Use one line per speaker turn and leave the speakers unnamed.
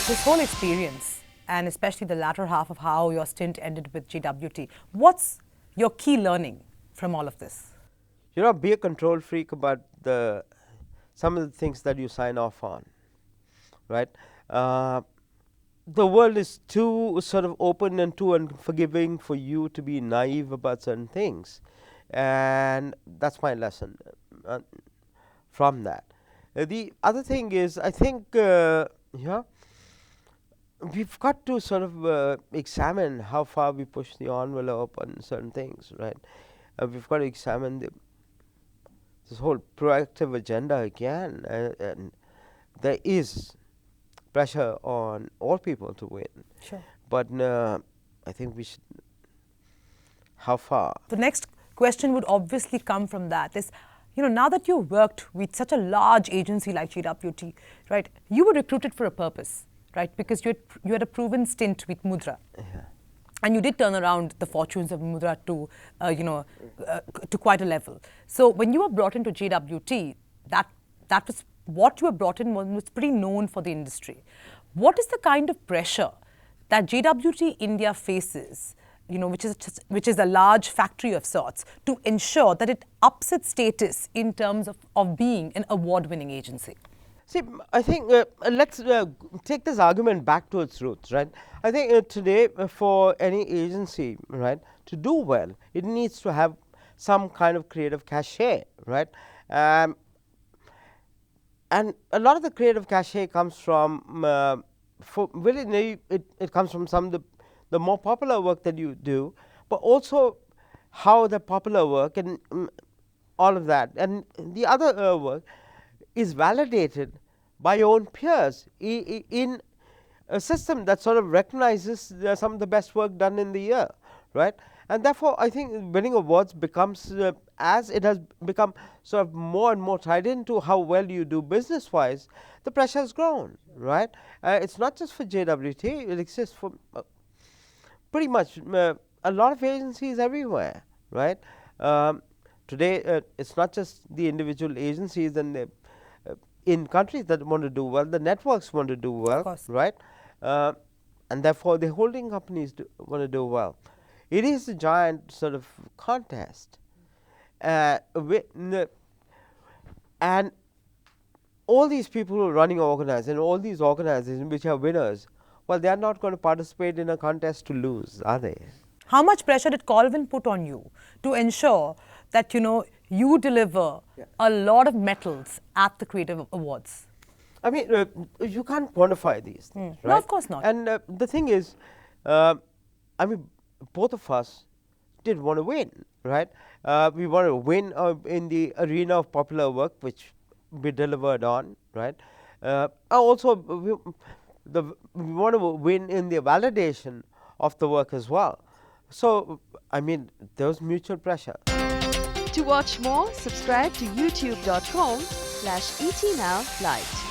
This whole experience, and especially the latter half of how your stint ended with JWT, what's your key learning from all of this?
Be a control freak about some of the things that you sign off on, right? The world is too sort of open and too unforgiving for you to be naive about certain things, and that's my lesson from that. The other thing is, I think, we've got to sort of examine how far we push the envelope on certain things, right? We've got to examine this whole proactive agenda again, and there is pressure on all people to win.
Sure.
But I think we should. How far?
The next question would obviously come from that is, now that you've worked with such a large agency like JWT, right? You were recruited for a purpose, right? Because you had a proven stint with Mudra.
Yeah.
And you did turn around the fortunes of Mudra to, to quite a level. So when you were brought into JWT, that was what you were brought in was pretty known for the industry. What is the kind of pressure that JWT India faces, which is a large factory of sorts, to ensure that it ups its status in terms of being an award-winning agency?
See, I think let's take this argument back to its roots, right? I think today for any agency, right, to do well, it needs to have some kind of creative cachet, right? And a lot of the creative cachet comes from, it comes from some of the more popular work that you do, but also how the popular work and all of that, and the other work is validated by your own peers in a system that sort of recognizes some of the best work done in the year, right? And therefore, I think winning awards becomes, as it has become sort of more and more tied into how well you do business-wise, the pressure has grown, right? It's not just for JWT, it exists for pretty much a lot of agencies everywhere, right? Today, it's not just the individual agencies and in countries that want to do well, the networks want to do well, right? And therefore, the holding companies want to do well. It is a giant sort of contest. And all these people who are running organizations and all these organizations which are winners, well, they are not going to participate in a contest to lose, are they?
How much pressure did Colvin put on you to ensure that, you deliver a lot of medals at the Creative Awards?
I mean, you can't quantify these things, right?
No, of course not.
And the thing is, I mean, both of us did want to win, right? We want to win in the arena of popular work, which we delivered on, right? Also, we want to win in the validation of the work as well. So, I mean, there was mutual pressure.
To watch more, subscribe to youtube.com/ETNowLite.